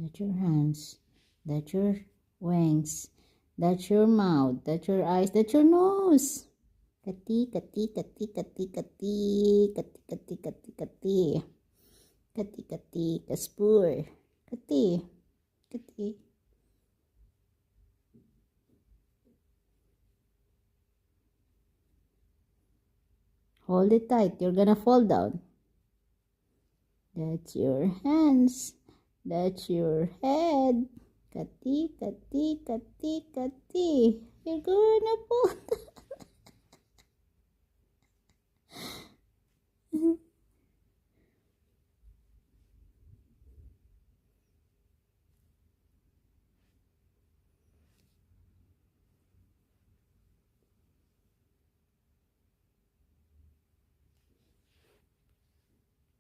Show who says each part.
Speaker 1: That's your hands. That's your wings. That's your mouth. That's your eyes. That's your nose. Kati, kati, kati, kati, kati, kati, kati, kati, kati, kati, kati, kaspur, kati, kati. Hold it tight. You're gonna fall down. That's your hands. That's your head. Kati, kati, kati, kati. You're gonna fall down.